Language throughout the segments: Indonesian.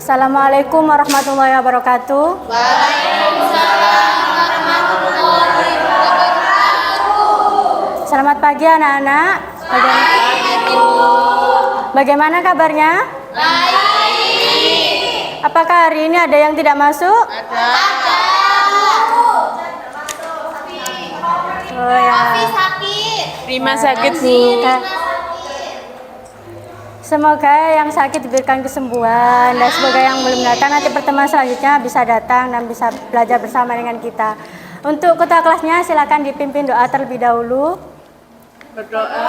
Assalamualaikum warahmatullahi wabarakatuh. Waalaikumsalam warahmatullahi wabarakatuh. Selamat pagi anak-anak. Bagaimana kabarnya? Baik. Apakah hari ini ada yang tidak masuk? Ada. Oh ya. Sakit. Rima sakit, Bu. Semoga yang sakit diberikan kesembuhan dan semoga yang belum datang nanti pertemuan selanjutnya bisa datang dan bisa belajar bersama dengan kita. Untuk ketua kelasnya silakan dipimpin doa terlebih dahulu. Berdoa.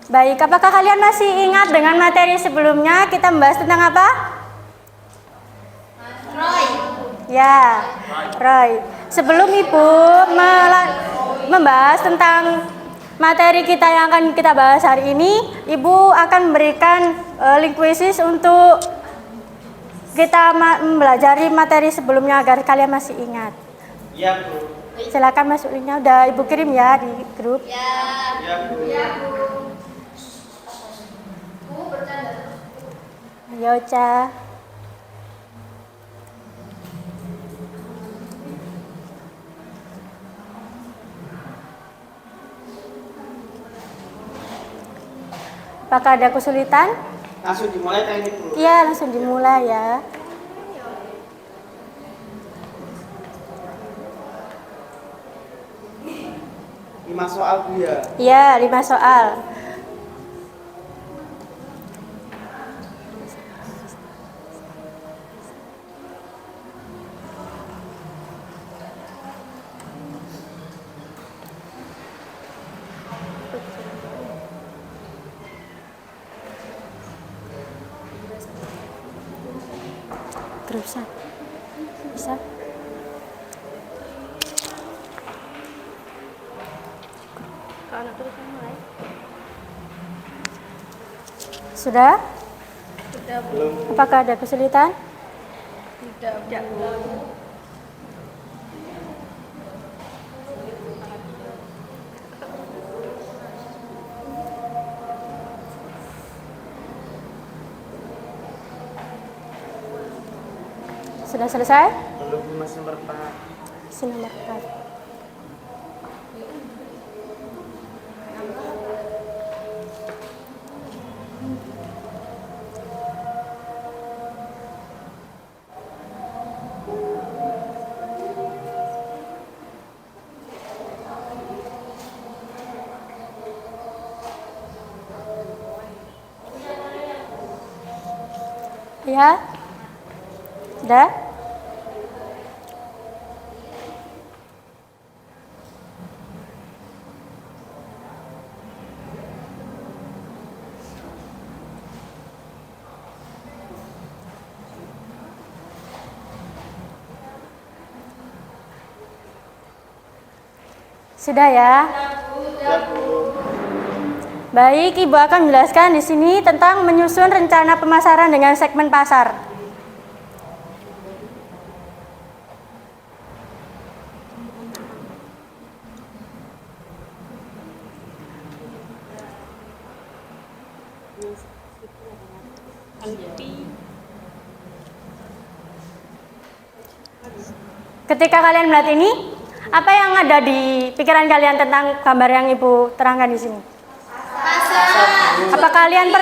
Baik, apakah kalian masih ingat dengan materi sebelumnya kita membahas tentang apa? Roy. Ya, Roy. Sebelum Ibu membahas tentang materi kita yang akan kita bahas hari ini, Ibu akan memberikan link kuisis untuk kita mempelajari materi sebelumnya agar kalian masih ingat. Iya, Bu. Silakan masuk linknya, udah Ibu kirim ya di grup. Ya. Iya, Bu. Ayo, Ca. Apakah ada kesulitan? Langsung dimulai teknik, Bu. Iya, langsung dimulai ya. Lima soal, Bu, ya. Iya, 5 soal. Bisa. Bisa. Sudah? Belum. Apakah ada kesulitan? Tidak. Sudah selesai? Belum, masih nomor 4. Nomor 4. Ya? Sudah? Sudah ya? Ya, Bu. Baik, Ibu akan menjelaskan di sini tentang menyusun rencana pemasaran dengan segmen pasar. Ketika kalian melihat ini, apa yang ada di pikiran kalian tentang gambar yang Ibu terangkan di sini? Pasar. Apa kalian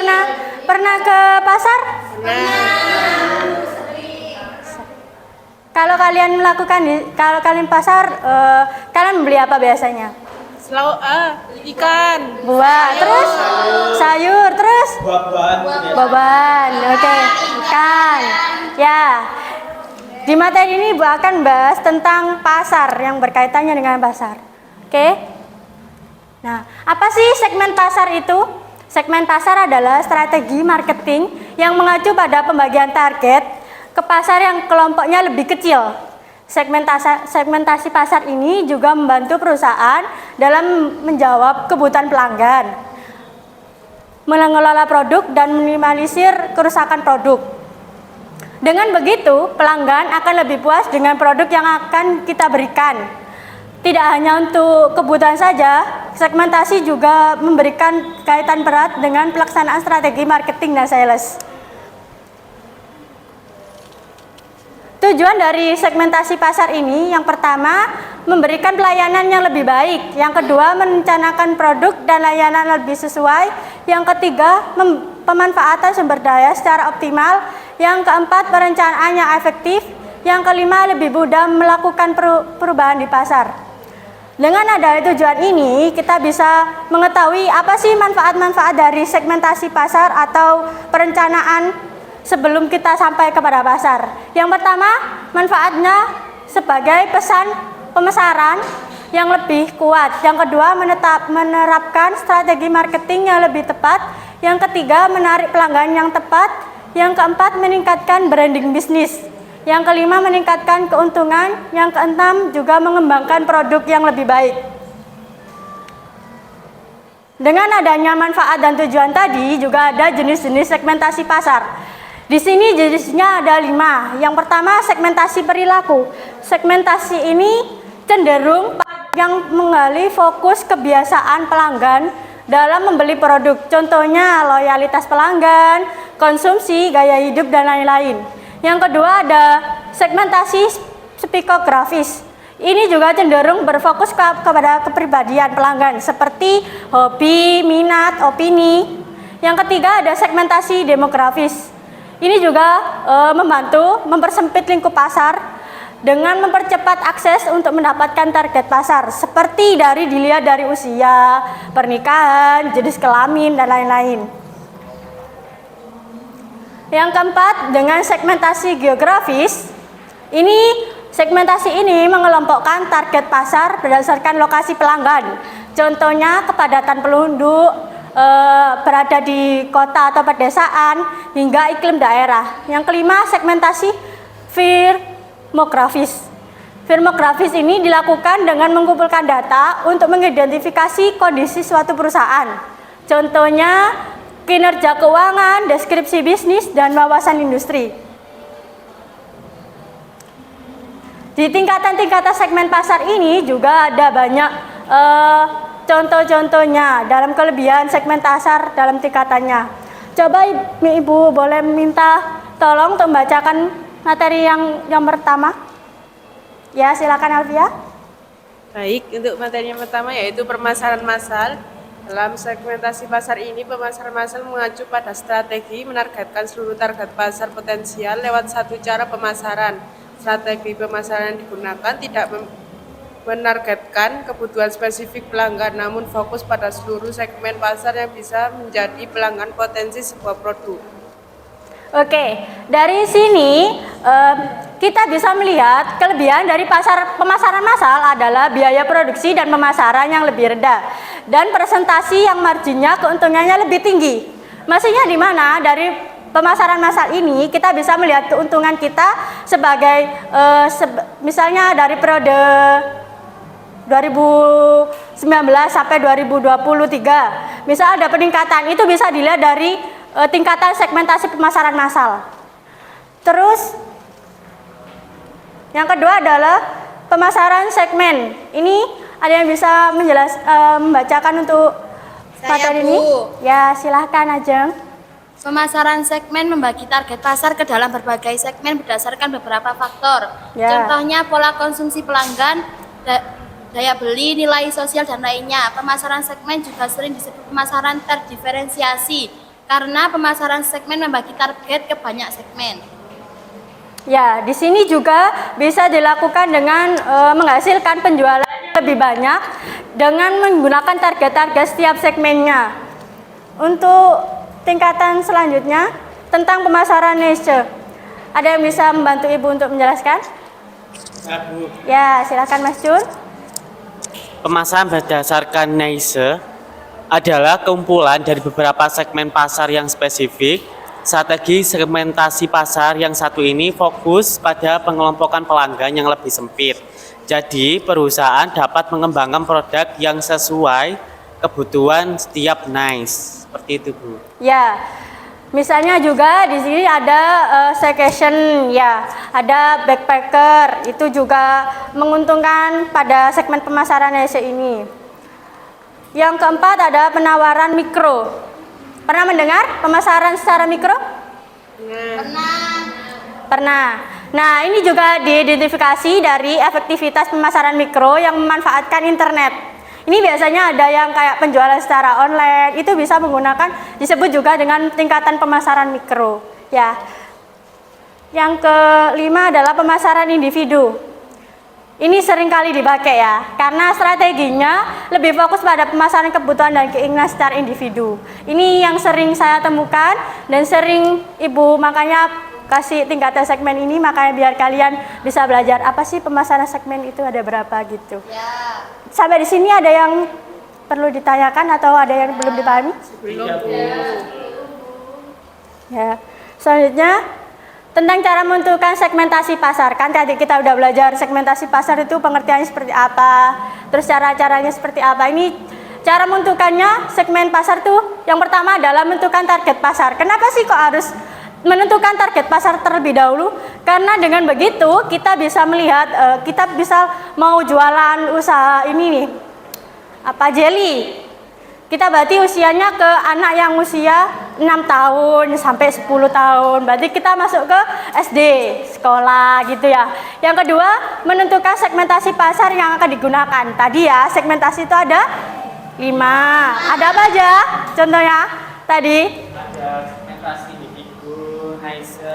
pernah ke pasar? Kalau kalian kalau kalian pasar, kalian membeli apa biasanya? Selalu ikan. Buah, terus sayur, terus Buah-buahan, Bu, ya. beban. Oke, ikan. Ya. Di materi ini Ibu akan bahas tentang pasar yang berkaitannya dengan pasar. Oke? Nah, apa sih segmen pasar itu? Segmen pasar adalah strategi marketing yang mengacu pada pembagian target ke pasar yang kelompoknya lebih kecil. Segmentasi pasar ini juga membantu perusahaan dalam menjawab kebutuhan pelanggan, mengelola produk dan minimalisir kerusakan produk. Dengan begitu, pelanggan akan lebih puas dengan produk yang akan kita berikan. tidak hanya untuk kebutuhan saja, segmentasi juga memberikan kaitan berat dengan pelaksanaan strategi marketing dan sales. Tujuan dari segmentasi pasar ini, yang pertama, memberikan pelayanan yang lebih baik. Yang kedua, merencanakan produk dan layanan lebih sesuai. Yang ketiga, pemanfaatan sumber daya secara optimal. Yang keempat, perencanaan yang efektif. Yang kelima, lebih mudah melakukan perubahan di pasar. Dengan adanya tujuan ini, kita bisa mengetahui apa sih manfaat-manfaat dari segmentasi pasar atau perencanaan sebelum kita sampai kepada pasar. Yang pertama, manfaatnya sebagai pesan pemasaran yang lebih kuat. Yang kedua, menerapkan strategi marketing yang lebih tepat. Yang ketiga, menarik pelanggan yang tepat. Yang keempat, meningkatkan branding bisnis. Yang kelima, meningkatkan keuntungan. Yang keenam, juga mengembangkan produk yang lebih baik. Dengan adanya manfaat dan tujuan tadi, juga ada jenis-jenis segmentasi pasar. Di sini jenisnya ada 5. Yang pertama, segmentasi perilaku. Segmentasi ini cenderung yang menggali fokus kebiasaan pelanggan dalam membeli produk. Contohnya loyalitas pelanggan, konsumsi, gaya hidup, dan lain-lain. Yang kedua ada segmentasi psikografis. Ini juga cenderung berfokus kepada kepribadian pelanggan seperti hobi, minat, opini. Yang ketiga ada segmentasi demografis. Ini juga membantu mempersempit lingkup pasar dengan mempercepat akses untuk mendapatkan target pasar, seperti dilihat dari usia, pernikahan, jenis kelamin, dan lain-lain. Yang keempat, dengan segmentasi geografis, segmentasi ini mengelompokkan target pasar berdasarkan lokasi pelanggan. Contohnya kepadatan penduduk, berada di kota atau pedesaan, hingga iklim daerah. Yang kelima, segmentasi firmografis. Firmografis ini dilakukan dengan mengumpulkan data untuk mengidentifikasi kondisi suatu perusahaan. Contohnya kinerja keuangan, deskripsi bisnis, dan wawasan industri. Di tingkatan-tingkatan segmen pasar ini juga ada banyak contoh-contohnya dalam kelebihan segmen pasar dalam tingkatannya. Coba Ibu boleh minta tolong untuk membacakan materi yang pertama. Ya, silakan Alfia. Baik, untuk materi yang pertama yaitu pemasaran massal. Dalam segmentasi pasar ini, pemasaran massal mengacu pada strategi menargetkan seluruh target pasar potensial lewat satu cara pemasaran. Strategi pemasaran yang digunakan tidak menargetkan kebutuhan spesifik pelanggan, namun fokus pada seluruh segmen pasar yang bisa menjadi pelanggan potensi sebuah produk. Oke, dari sini kita bisa melihat kelebihan dari pemasaran massal adalah biaya produksi dan pemasaran yang lebih rendah dan presentasi yang marginnya keuntungannya lebih tinggi. Maksudnya di mana? Dari pemasaran massal ini kita bisa melihat keuntungan kita sebagai misalnya dari periode 2019 sampai 2023. Misal ada peningkatan, itu bisa dilihat dari tingkatan segmentasi pemasaran massal. Terus yang kedua adalah pemasaran segmen. Ini ada yang bisa membacakan untuk materi ini? Ya, silahkan Ajeng. Pemasaran segmen membagi target pasar ke dalam berbagai segmen berdasarkan beberapa faktor. Ya. Contohnya pola konsumsi pelanggan, daya beli, nilai sosial, dan lainnya. Pemasaran segmen juga sering disebut pemasaran terdiferensiasi karena pemasaran segmen membagi target ke banyak segmen. Ya, di sini juga bisa dilakukan dengan menghasilkan penjualan lebih banyak dengan menggunakan target-target setiap segmennya. Untuk tingkatan selanjutnya tentang pemasaran niche, ada yang bisa membantu Ibu untuk menjelaskan? Bu. Ya, silakan Mas Jun. Pemasaran berdasarkan niche adalah kumpulan dari beberapa segmen pasar yang spesifik. Strategi segmentasi pasar yang satu ini fokus pada pengelompokan pelanggan yang lebih sempit. Jadi, perusahaan dapat mengembangkan produk yang sesuai kebutuhan setiap niche. Seperti itu, Bu. Ya, Misalnya juga di sini ada staycation ya, ada backpacker, itu juga menguntungkan pada segmen pemasaran NICE ini. Yang keempat ada penawaran mikro. Pernah mendengar pemasaran secara mikro? Pernah. Nah, ini juga diidentifikasi dari efektivitas pemasaran mikro yang memanfaatkan internet. Ini biasanya ada yang kayak penjualan secara online, itu bisa menggunakan, disebut juga dengan tingkatan pemasaran mikro. Ya. Yang kelima adalah pemasaran individu. Ini sering kali dipakai ya, karena strateginya lebih fokus pada pemasaran kebutuhan dan keinginan secara individu. Ini yang sering saya temukan dan sering Ibu makanya kasih tingkatan segmen ini, makanya biar kalian bisa belajar apa sih pemasaran segmen itu ada berapa gitu. Ya. Sampai di sini ada yang perlu ditanyakan atau ada yang belum dipahami? Ya. Selanjutnya tentang cara menentukan segmentasi pasar. Kan tadi kita udah belajar segmentasi pasar itu pengertiannya seperti apa, terus cara-caranya seperti apa. Ini cara menentukannya segmen pasar tuh yang pertama adalah menentukan target pasar. Kenapa sih kok harus menentukan target pasar terlebih dahulu? Karena dengan begitu kita bisa melihat, kita bisa mau jualan usaha ini nih, apa jelly. Kita berarti usianya ke anak yang usia 6 tahun sampai 10 tahun. Berarti kita masuk ke SD, sekolah gitu ya. Yang kedua, menentukan segmentasi pasar yang akan digunakan. Tadi ya, segmentasi itu ada 5. Ada apa aja? Contohnya tadi Ada segmentasi individu, NICE,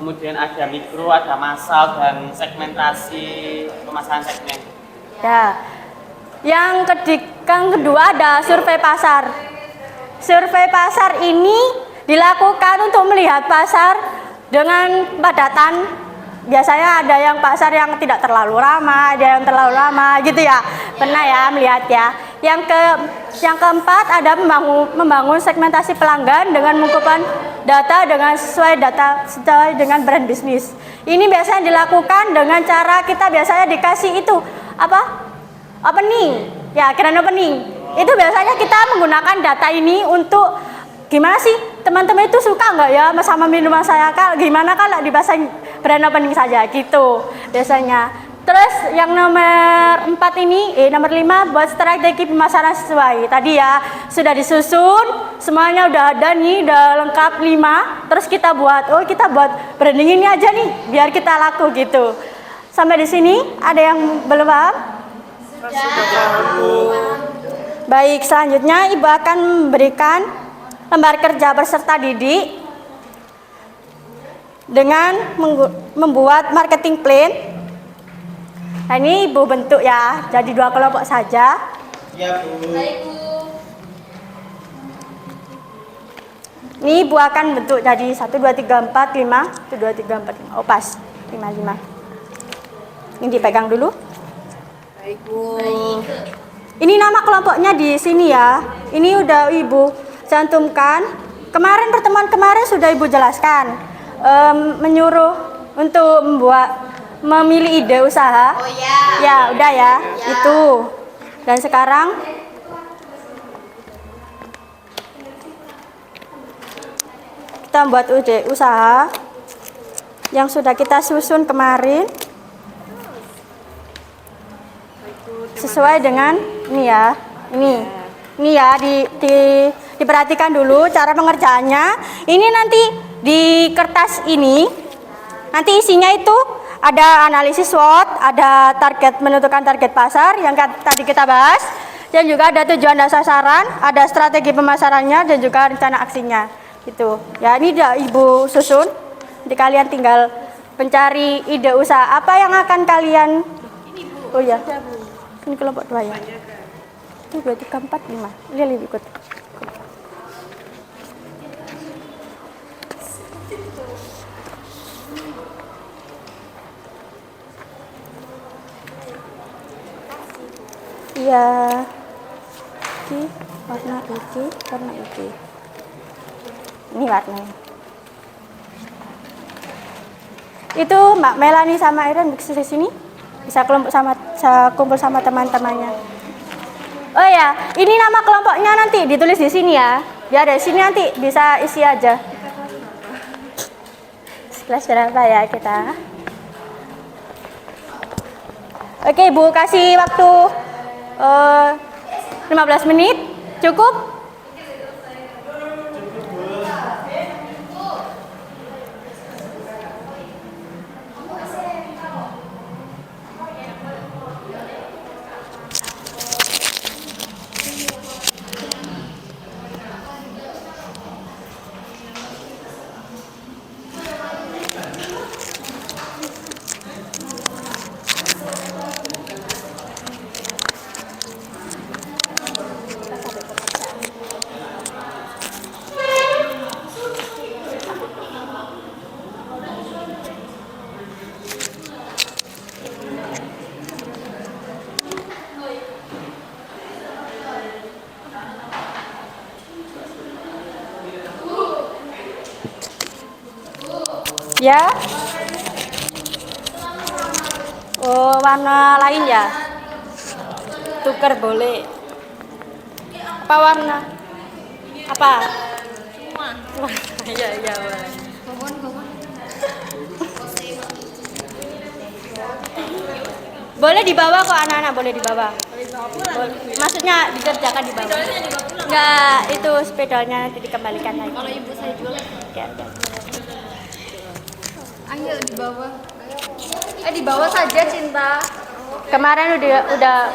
kemudian ada mikro, ada massal, dan segmentasi pemasaran segmen. ya. Yang kedua ada survei pasar. Survei pasar ini dilakukan untuk melihat pasar dengan padatan. Biasanya ada yang pasar yang tidak terlalu ramai, ada yang terlalu ramai gitu ya. Pernah ya melihat ya. Yang keempat ada membangun segmentasi pelanggan dengan mengumpulkan data sesuai dengan brand bisnis. Ini biasanya dilakukan dengan cara kita biasanya dikasih itu apa? Opening, ya grand opening. Itu biasanya kita menggunakan data ini untuk gimana sih teman-teman itu suka nggak ya sama minuman saya, gimana kalau dipasang brand opening saja gitu biasanya. Terus yang nomor 5 buat strategi pemasaran sesuai. Tadi ya sudah disusun, semuanya udah ada nih, udah lengkap 5. Terus kita buat branding ini aja nih biar kita laku gitu. Sampai di sini ada yang belum paham? Baik, selanjutnya Ibu akan memberikan lembar kerja peserta didik dengan membuat marketing plan. Nah, ini Ibu bentuk ya, jadi 2 kelompok saja. Ya, Bu. Ini Ibu akan bentuk jadi 1, 2, 3, 4, 5, 1, 2, 3, 4, 5. Oh pas, 5, 5. Ini dipegang dulu. Baik, Bu. Ini nama kelompoknya di sini ya. Ini udah Ibu cantumkan. Pertemuan kemarin sudah Ibu jelaskan. Menyuruh untuk memilih ide usaha. Oh ya. Ya, udah ya. Itu. Dan sekarang kita membuat ide usaha yang sudah kita susun kemarin. Sesuai dengan ini ya, ini ya diperhatikan dulu cara pengerjaannya. Ini nanti di kertas ini nanti isinya itu ada analisis SWOT, ada menentukan target pasar yang tadi kita bahas, dan juga ada tujuan dan sasaran, ada strategi pemasarannya dan juga rencana aksinya. Gitu. Ya ini udah Ibu susun. Nanti kalian tinggal mencari ide usaha apa yang akan kalian. Oh ya. Ini kelompok 2 ya. 1, 2, 3, 4, 5. Lihat ikut. Iya. Ini warna ini. Ini warnanya. Itu Mbak Melani sama Iren bisa di sini. Bisa kumpul sama teman-temannya. Oh ya, ini nama kelompoknya nanti ditulis di sini ya. Biar di sini nanti bisa isi aja. Kelas berapa ya kita? Oke, Bu, kasih waktu 15 menit. Cukup? Ya. Oh, warna lain ya? Tukar boleh. Apa warna? Apa? Semua. Iya, iya boleh. Boleh dibawa kok anak-anak, boleh dibawa. Maksudnya dikerjakan di bawah. Enggak, itu sepedanya nanti dikembalikan lagi. Kalau ibu saya jual. Ya, Ayo di bawah. Di bawah saja Cinta. kemarin udah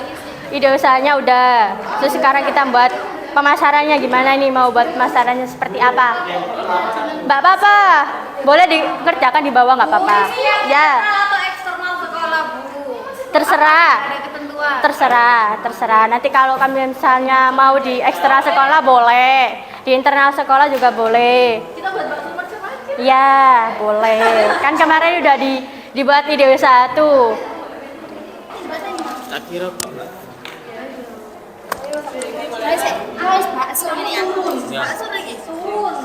ide usahanya udah. Terus sekarang kita buat pemasarannya gimana nih, mau buat pemasarannya seperti apa? Mbak Papa, boleh dikerjakan di bawah nggak apa-apa? Ya. Atau eksternal sekolah, Bu. Terserah. Ada ketentuan. Terserah. Nanti kalau kami misalnya mau di eksternal sekolah boleh, di internal sekolah juga boleh. Kita buat bakso macam aja. Ya, boleh. Kan kemarin udah dibuat ide usaha tuh. Tak kira Harus bakso ini ya. Ya. Bakso lagi. Sun.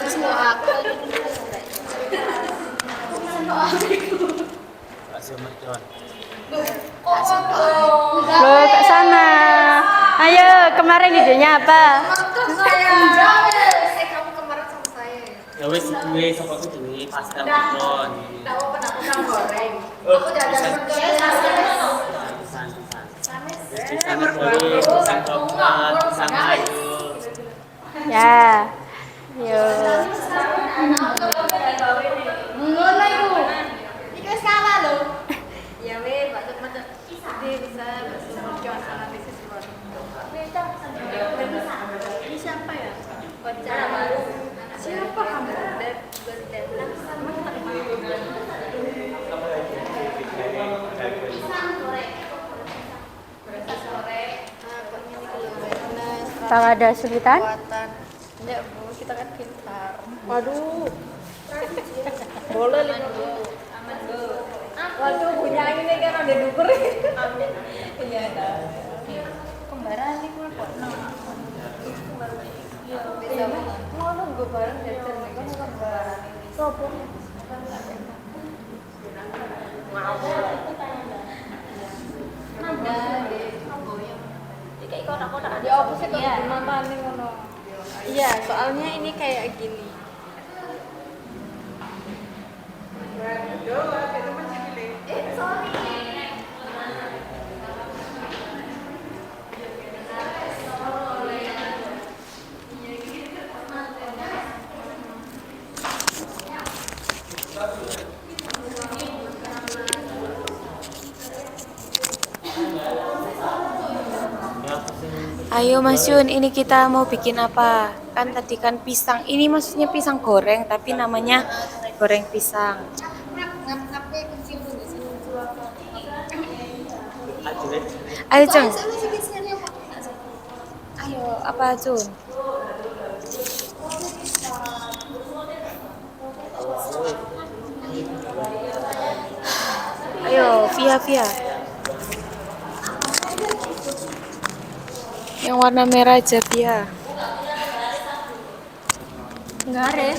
Semua aku. bakso mercon. Loh, ke sana. Ayo, kemarin idenya apa? Kamu kemarin sama saya. Ya wes duwe sapa ku duwe pasta mercon. Enggak apa-apa, aku kan goreng. Oh, Aku jajan pisan. Pisang goreng, pisang coklat, pisang ayu. Ya. Yo. ngono iku. Iki wis kalah lho. Ya weh, bakso macam bisa bakso macam analisis kon. Ini siapa ya? Bocah baru. Siapa kamu? Beb, Kalau ada kesulitan? Enggak, Bu, kita kan pintar. Waduh. Boleh 50. Aman, Bu. Waduh, punya ini kan ada dukur. Amin. Iya, kembaran nih kok. Iya, bisa. Mau nunggu bareng jajan nih kan kembaran. Sopo? Ya apa sih kok dimatani ngono. Iya, soalnya ini kayak gini. Ayo Mas Yun, ini kita mau bikin apa? Kan tadi kan pisang, ini maksudnya pisang goreng, tapi namanya goreng pisang. Ayo Jun. Ayo, apa Jun? Ayo, Via. Yang warna merah aja, Via. Enggak ada.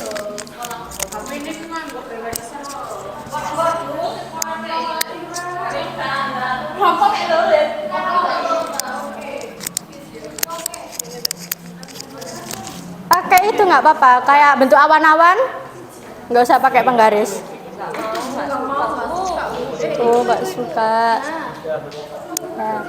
nggak apa-apa, kayak bentuk awan-awan, nggak usah pakai penggaris. Oh, nggak suka. Nah.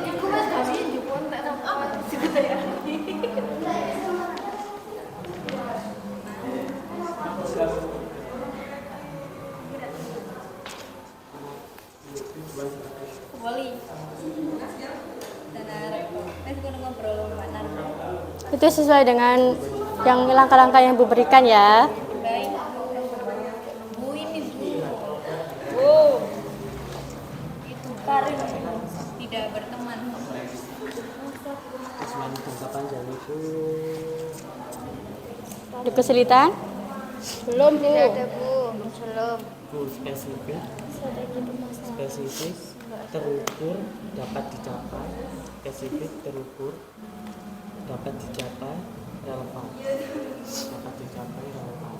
Itu sesuai dengan yang langkah-langkah yang Ibu berikan ya. Itu Karim tidak berteman. Ada kesulitan? Belum Bu. Tidak ada Bu. Belum. Spesifik, terukur, dapat dicapai, spesifik, terukur, dapat dicapai, relevan, dapat dicapai, relevan.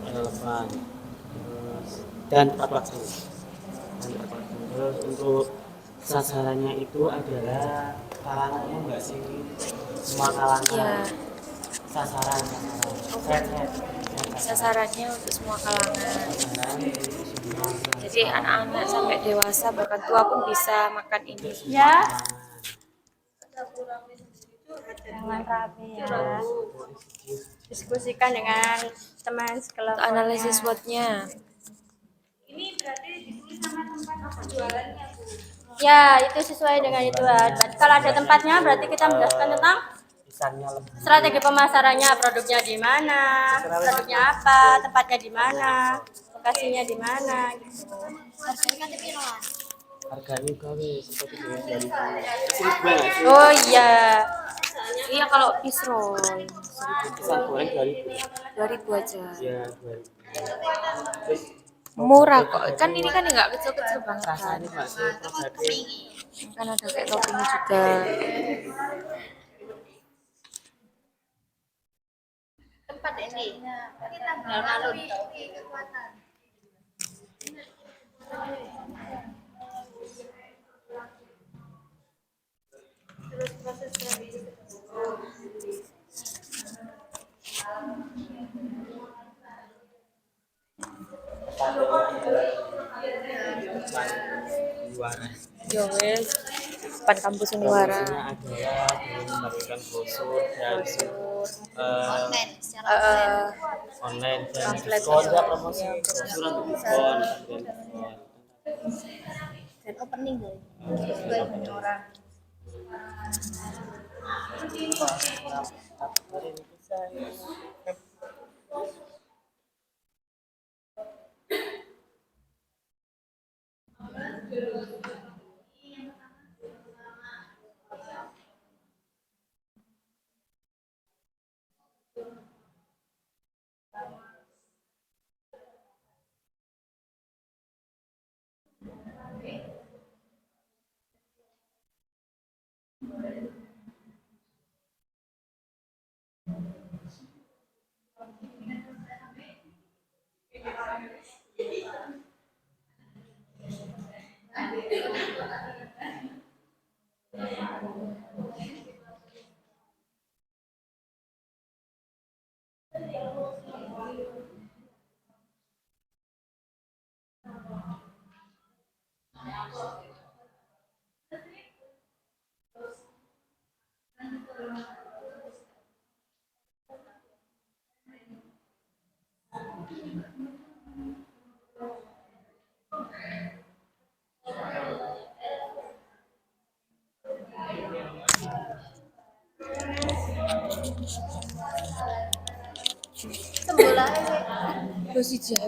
Relevan. Dan tepat waktu. Terus untuk sasarannya itu adalah kalangan umum nggak sih? Semua kalangan. Ya, Sasaran. sasarannya untuk semua kalangan. Jadi anak-anak sampai dewasa bahkan tua pun bisa makan ini. Ya. Jangan rapi ya. Diskusikan dengan teman sekelompok. Untuk analisis SWOT-nya. Ya, itu sesuai dengan itu. Berarti kalau ada tempatnya, berarti kita menjelaskan tentang strategi pemasarannya, produknya di mana, produknya apa, tempatnya di mana, lokasinya di mana, gitu. Harganya gawe seperti dari 1.000 Oh iya, Iya kalau fish roll pisang goreng 2.000 aja. ya 2.000. Terus Murah kok. Kan ini kan nggak kecil-kecil banget kan. rasanya masih produknya Kan ada kayak toppingnya juga. Tempat ini. Kita alun-alun. Terus proses dari juara. Ya wes. Depan kampus Uniwara. Promosinya adalah dengan membagikan brosur dan online secara online dan Pamflet. diskon ya promosi brosur untuk diskon dan diskon. dan opening deh. Terus banyak orang.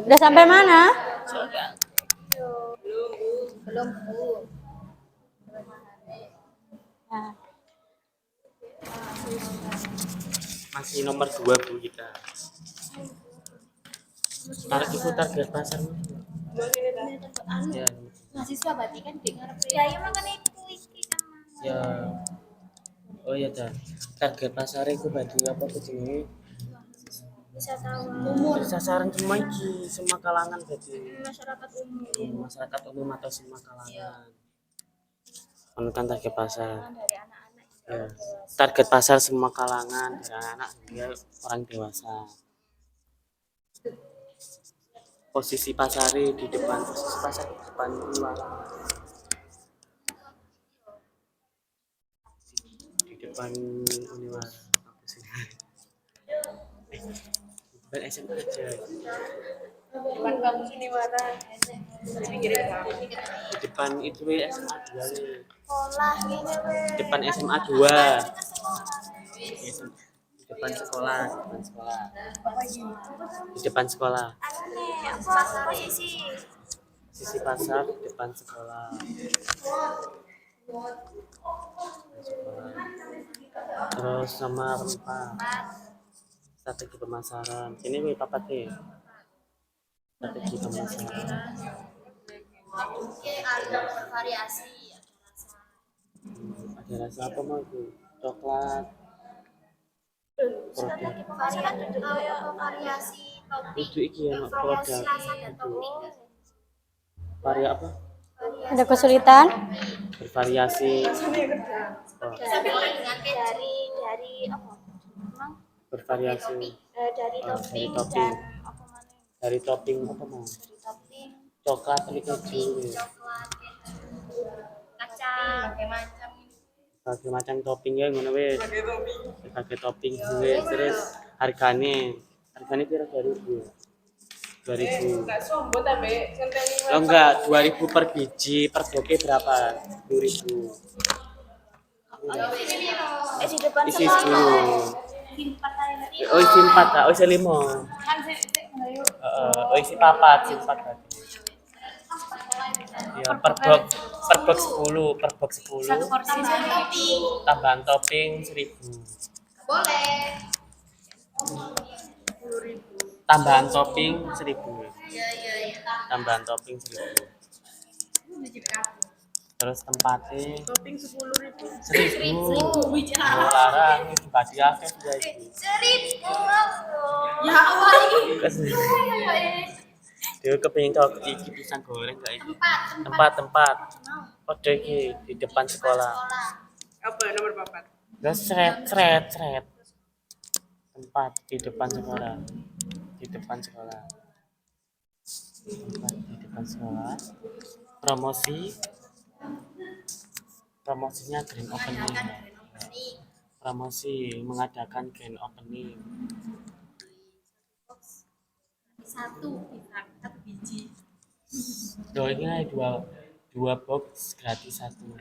Udah sampai mana? Belum Bu. Nah, Masih nomor 2 Bu kita. Tarik itu target pasar. Ya, Mahasiswa berarti kan di ngarep. Ya iya makanya itu iki sama. ya. Oh iya dah. Target pasar itu bagi apa tuh jenenge? Wisatawan. Sasaran semua iki, semua kalangan berarti. Masyarakat umum. Masyarakat umum atau semua kalangan. menentukan target pasar. Ya. Target pasar semua kalangan, dari anak-anak hingga orang dewasa. Posisi pasarnya di depan, posisi pasar di depan luar. Di depan Uniwara. Depan SMA aja. Depan kampus Uniwara. Di pinggir kampus. Di depan itu SMA 2 nih. Sekolah ini weh. Depan SMA 2. Di depan sekolah, di depan sekolah. Di depan sekolah. Posisi. Sisi pasar di depan sekolah. Terus sama apa? Strategi pemasaran. Ini gue papat nih. Strategi pemasaran. Oke, ada bervariasi, ada rasa. Ada rasa apa mau tuh? Coklat. Produk. Pemasaran juga variasi topik. Itu iki ya Variasi produk. rasa dan topik. Varia apa? Ada kesulitan? Bervariasi. Sampai dengan kayak dari apa? Memang Bervariasi. dari Oh, topping dari topping. dan apa mana? Dari topping apa mau? Dari topping, Coklat tapi keju. coklat, keju, kacang, berbagai macam. Berbagai macam topping ya ngono wis. Berbagai topping wis terus harganya pira 2000. 2000. Enggak sombong tapi ngenteni Oh enggak, 2000 per biji, per doke berapa? 2000. Di depan Isi sekolah. 10. Simpan aja. Oh isi 4 tak? Oh isi 5. Oh isi 4 berarti. Ya per box 10, per box 10. Tambahan topping. Tambahan topping 1000. Boleh. Tambahan topping 1000. Iya. Tambahan topping 1000. Terus tempatnya topping 10.000. 1000. Oh, larang itu badi akeh guys. 1000. Ya Allah ini. Dia kepengin tok iki pisang goreng gak iki. Tempat. Padha iki di depan sekolah. Apa nomor 4? Terus seret. Tempat di depan sekolah. Di depan sekolah. Tempat di depan sekolah. Promosinya grand opening. Promosi mengadakan grand opening. Satu biji. Loh ini ada dua box gratis satu.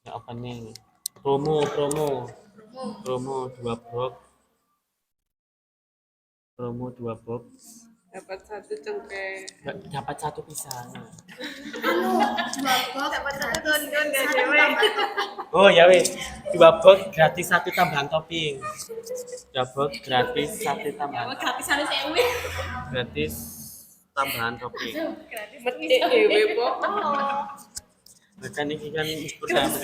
Ya opening. Promo 2 box. Promo 2 box. Dapat 1 cengkeh. Dapat 1 pisang. Dapat 1 don gak cewek. Oh ya wes, 2 box gratis 1 tambahan topping. 2 box gratis 1 tambahan. Gratisan sewe. Gratis tambahan topping. Meti dhewe kok. Bahkan ini kan bersama.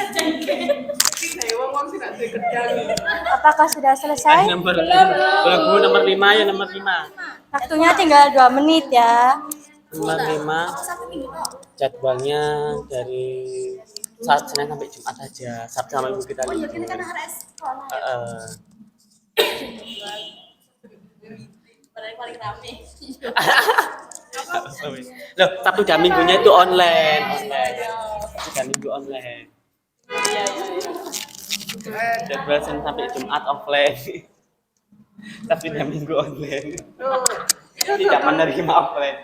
Saya wong sing gak duwe gedang. Apakah sudah selesai? Nomor 5 ya nomor 5. Waktunya tinggal 2 menit ya. Nomor 5 jadwalnya dari Senin sampai Jumat aja. Sabtu sampai Minggu kita libur. Paling rame. Loh, Sabtu dan Minggunya itu online. Sabtu dan Minggu online. Iya. Jadwal Senin sampai Jumat offline. Sabtu dan Minggu online. Tidak menerima offline.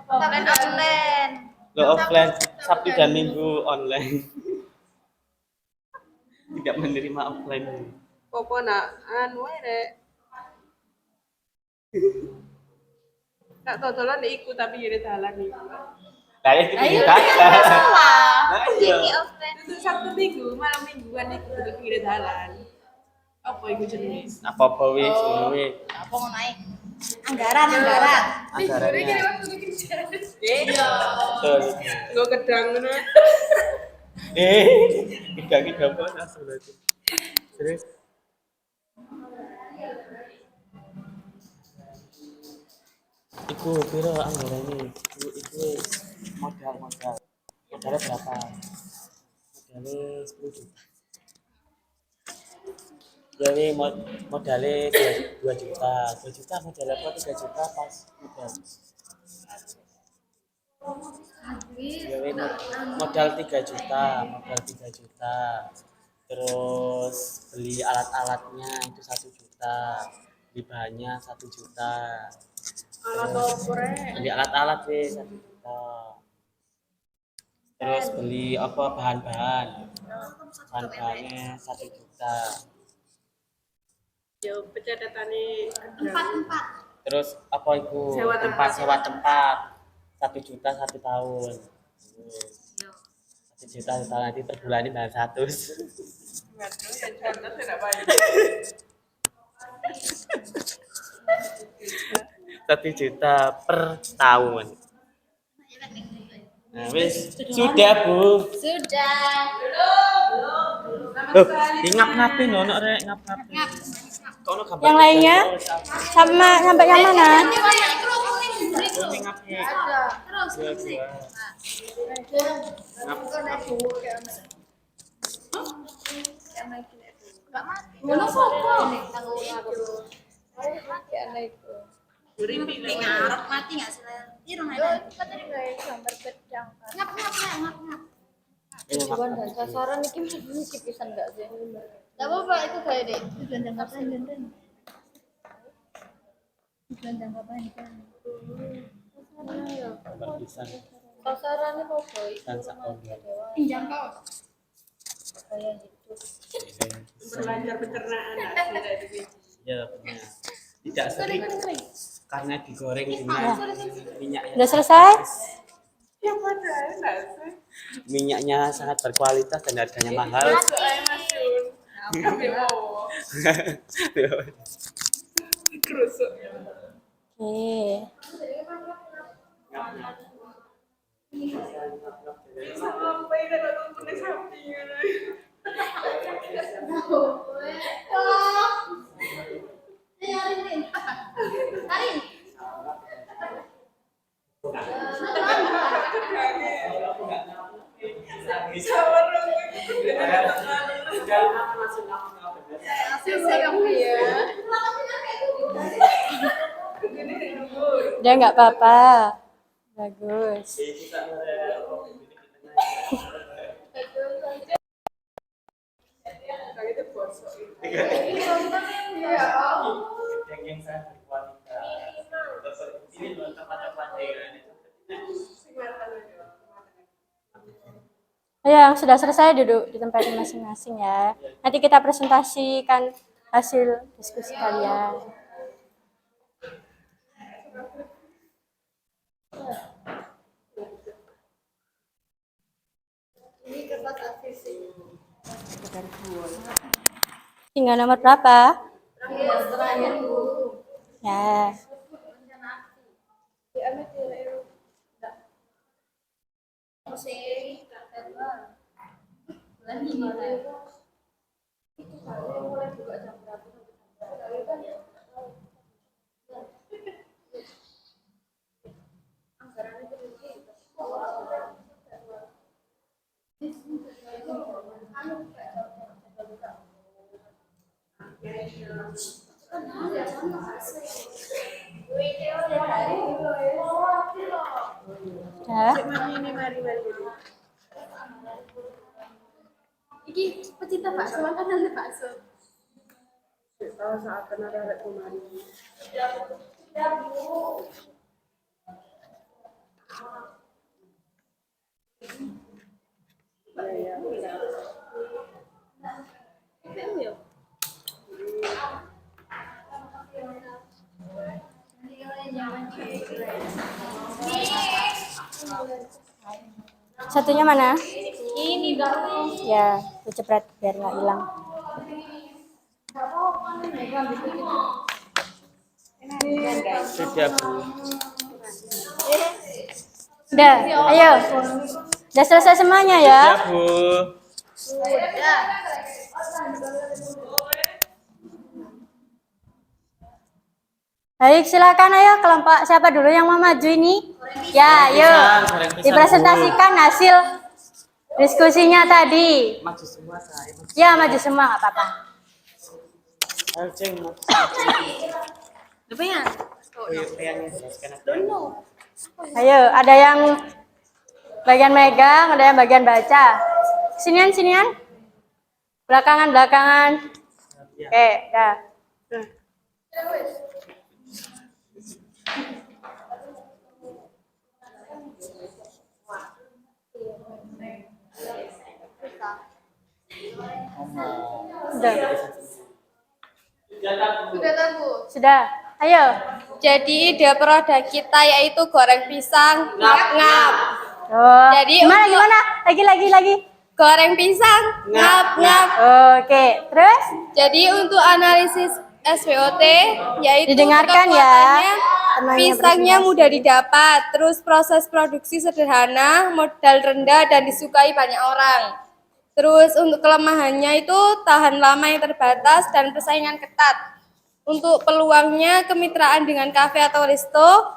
Online. Loh, offline Sabtu dan Minggu online. Tidak menerima offline. Popo nak anu rek. Tak totolan iku tapi jadi dalan iku. Lah ya itu tidak. Nah, iya. Itu Sabtu Minggu, malam mingguan iku kudu pinggir dalan. Apa iku jenis? Apa wis ngono wis. Apa mau naik? Anggaran. Anggarannya. Iya. Betul. Nggo gedang ngono. Kita apa langsung lagi. Terus iku piro anggarane? Iku modal. Modalnya berapa? Modalnya 10 juta. Jadi modalnya 2 juta. 2 juta modalnya apa? 3 juta pas modal. Jadi modal 3 juta, modal 3 juta. Terus beli alat-alatnya itu 1 juta. Beli bahannya 1 juta. Beli alat-alat sih 1 juta. Terus beli apa bahan-bahannya 1 juta. Yo pencatatannya Empat. Terus apa itu Sewa tempat. sewa tempat 1 juta 1 tahun. 1 juta 1 tahun nanti per bulan ini bayar 100. Waduh, ya contoh tidak baik. 1 juta per tahun. Nah, wis sudah Bu. Sudah. Loh, ngap-ngapin ono rek ngap-ngapin. Kok ono gambar Yang lainnya? Sampai yang mana? Kuning ngapin. Terus sih. Ngono sopo? Ngarep mati enggak sih? Irung ada. Tadi gawe gambar pedang. Ngap. Dan sasaran iki pisan enggak sih? Enggak apa-apa itu kayak deh. Tujuan jangka panjang. Tujuan jangka panjang. Gambar pisan. Sasarannya apa? Pisan sak tahun. Pinjam kau. Kayak gitu. Belajar pencernaan tidak di Ya benar. Tidak sering karena digoreng minyaknya. Udah selesai? Ya padahal enggak sih. Minyaknya sangat berkualitas dan harganya mahal. Soalnya Masyun. Tapi mau kerusuk. Oke. Sampai kalau nonton sapi gitu. Udah nggak apa-apa. Bagus. Yang sangat berkualitas. Ini tempat-tempat Yang sudah selesai duduk di tempat masing-masing ya. Nanti kita presentasikan hasil diskusi kalian. Tinggal nomor berapa? Ya. Ya. Iki pecinta bakso makanan bakso. Tahu saat kena rarek kemari. Satunya mana? Ini dong. Ya, dicepret biar nggak hilang. sudah Bu. Udah, ayo. Udah selesai semuanya ya. Sudah Bu. Baik, silakan ayo kelompok siapa dulu yang mau maju ini? Ya, yuk. Dipresentasikan hasil diskusinya tadi. Maju semua saya. Ya, maju semua nggak apa-apa. Ayo, Ceng, maju. Apa ya? Yang jelaskan apa? Ayo, ada yang bagian megang, ada yang bagian baca. Sinian, sinian. Belakangan, belakangan. Oke, dah. Sudah. Sudah tahu, Bu. Sudah. Ayo. Jadi ide produk kita yaitu goreng pisang ngap-ngap. Oh. Jadi gimana untuk- gimana? Lagi. Goreng pisang ngap-ngap. Oke. Terus Jadi untuk analisis SWOT yaitu Didengarkan ya, kekuatannya, temannya pisangnya berpresentasi. mudah didapat, terus proses produksi sederhana, modal rendah dan disukai banyak orang. Terus untuk kelemahannya itu tahan lama yang terbatas dan persaingan ketat. Untuk peluangnya kemitraan dengan kafe atau resto,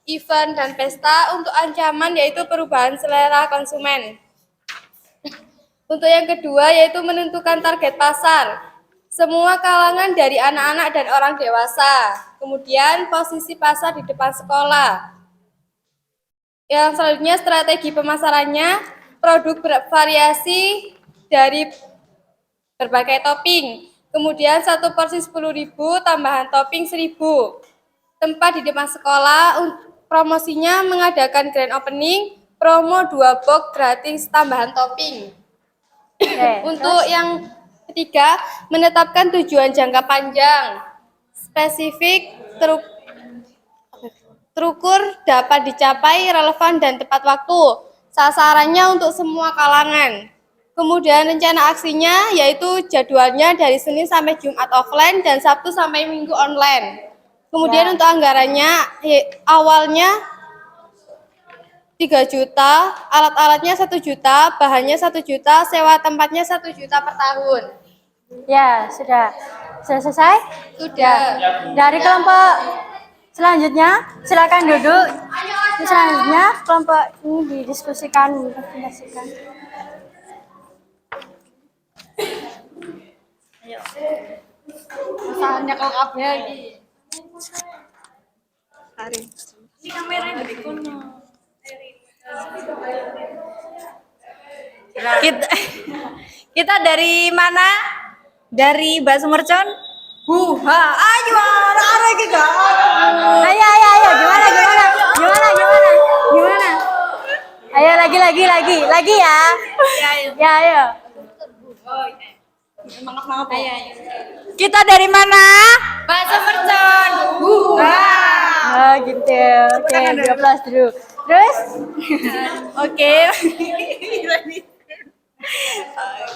event dan pesta. Untuk ancaman yaitu perubahan selera konsumen. Untuk yang kedua yaitu menentukan target pasar. Semua kalangan dari anak-anak dan orang dewasa. Kemudian posisi pasar di depan sekolah. Yang selanjutnya strategi pemasarannya, produk bervariasi dari berbagai topping. Kemudian satu porsi 10.000, tambahan topping 1.000. Tempat di depan sekolah, promosinya mengadakan grand opening, promo 2 box gratis tambahan topping. oke. Untuk yang ketiga, menetapkan tujuan jangka panjang, spesifik, terukur, dapat dicapai, relevan, dan tepat waktu. Sasarannya untuk semua kalangan. Kemudian rencana aksinya yaitu jadwalnya dari Senin sampai Jumat offline dan Sabtu sampai Minggu online. Kemudian untuk anggarannya awalnya 3 juta, alat-alatnya 1 juta, bahannya 1 juta, sewa tempatnya 1 juta per tahun. Ya, sudah. Sudah selesai? Sudah. Dari kelompok selanjutnya, silakan duduk. Selanjutnya, kelompok ini didiskusikan. Masalahnya kalau kabeh iki. Kita, kita dari mana? Dari Mbak Sumercon? Buha, ayo, ada kita. Ayo. Gimana? Ayo lagi ya. Ya, ayo. Kita dari mana? Mbak Sumercon. Oh, gitu. Oke, 12 dulu. Terus? Oke.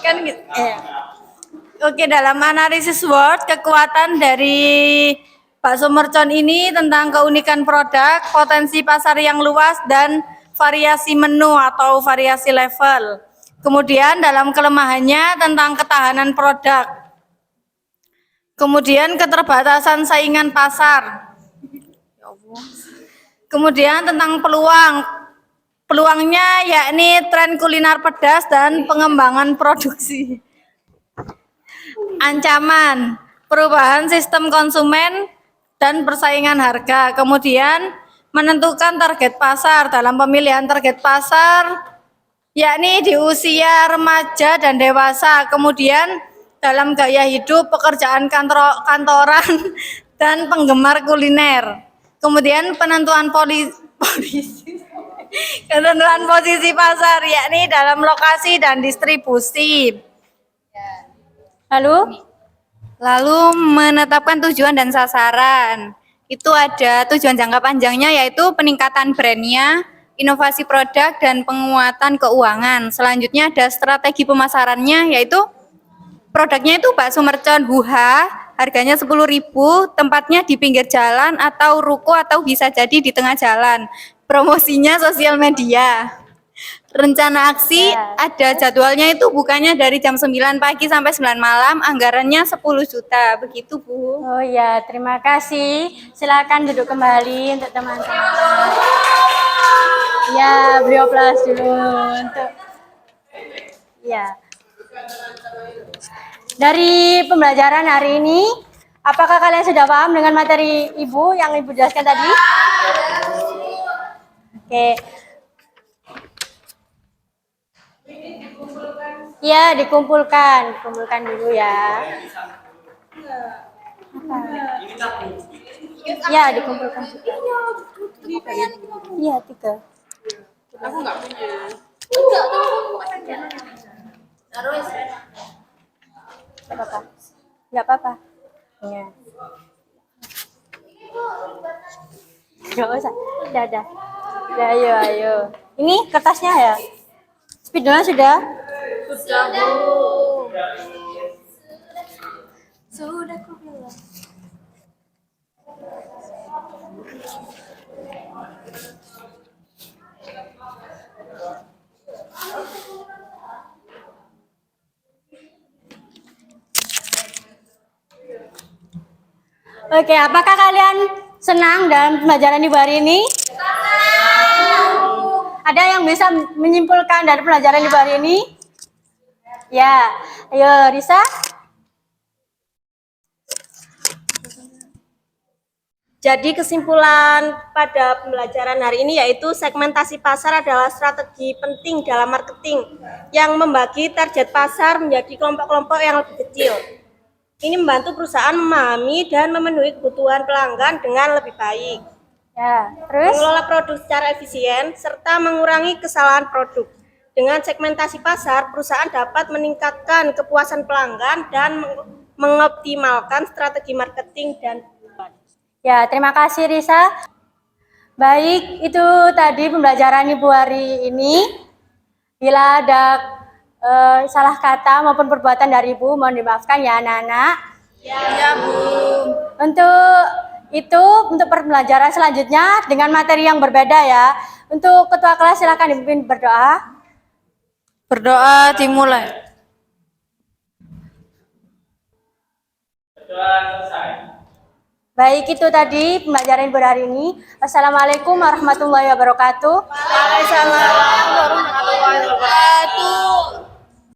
Kan gitu. Oke, dalam analisis SWOT, kekuatan dari bakso mercon ini tentang keunikan produk, potensi pasar yang luas, dan variasi menu atau variasi level. Kemudian dalam kelemahannya tentang ketahanan produk. Kemudian keterbatasan saingan pasar. Kemudian tentang peluangnya yakni tren kuliner pedas dan pengembangan produksi. Ancaman, perubahan sistem konsumen dan persaingan harga. Kemudian menentukan target pasar. Dalam pemilihan target pasar yakni di usia remaja dan dewasa. Kemudian dalam gaya hidup, pekerjaan kantoran dan penggemar kuliner. Kemudian penentuan ketentuan posisi pasar yakni dalam lokasi dan distribusi. Lalu menetapkan tujuan dan sasaran. Itu ada tujuan jangka panjangnya yaitu peningkatan brandnya, inovasi produk, dan penguatan keuangan. Selanjutnya ada strategi pemasarannya yaitu produknya itu bakso mercon Buha, harganya 10.000, tempatnya di pinggir jalan atau ruko atau bisa jadi di tengah jalan. Promosinya sosial media. Rencana aksi ada jadwalnya itu bukannya dari jam 9 pagi sampai 9 malam, anggarannya 10 juta. Begitu, Bu. Oh ya, terima kasih. Silakan duduk kembali untuk teman-teman. Ya, beri aplaus dulu untuk Ya. Dari pembelajaran hari ini, apakah kalian sudah paham dengan materi Ibu yang Ibu jelaskan tadi? Oke. Ya, dikumpulkan dulu ya. Ya, dikumpulkan juga. Iya, 3. Aku nggak punya. Nggak apa-apa. Nggak apa-apa. Ya. Nggak usah. Udah. Udah, ayo. Ini kertasnya ya? Spidolnya sudah? Sudah, Bu. Sudah, aku bilang. Oke, apakah kalian senang dalam pembelajaran Ibu hari ini? Ada yang bisa menyimpulkan dari pelajaran Ibu hari ini? Ya, ayo Risa. Jadi kesimpulan pada pembelajaran hari ini yaitu segmentasi pasar adalah strategi penting dalam marketing yang membagi target pasar menjadi kelompok-kelompok yang lebih kecil. Ini membantu perusahaan memahami dan memenuhi kebutuhan pelanggan dengan lebih baik. Ya, terus? Mengelola produk secara efisien serta mengurangi kesalahan produk. Dengan segmentasi pasar, perusahaan dapat meningkatkan kepuasan pelanggan dan mengoptimalkan strategi marketing dan Ya, terima kasih Risa. Baik, itu tadi pembelajaran Ibu hari ini. Bila ada salah kata maupun perbuatan dari Ibu, mohon dimaafkan ya anak-anak. Ya, Bu. Untuk pembelajaran selanjutnya dengan materi yang berbeda ya. Untuk ketua kelas silakan dipimpin berdoa. Berdoa dimulai. Baik, itu tadi pembelajaran Ibu hari ini. Wassalamualaikum warahmatullahi wabarakatuh. Waalaikumsalam warahmatullahi wabarakatuh.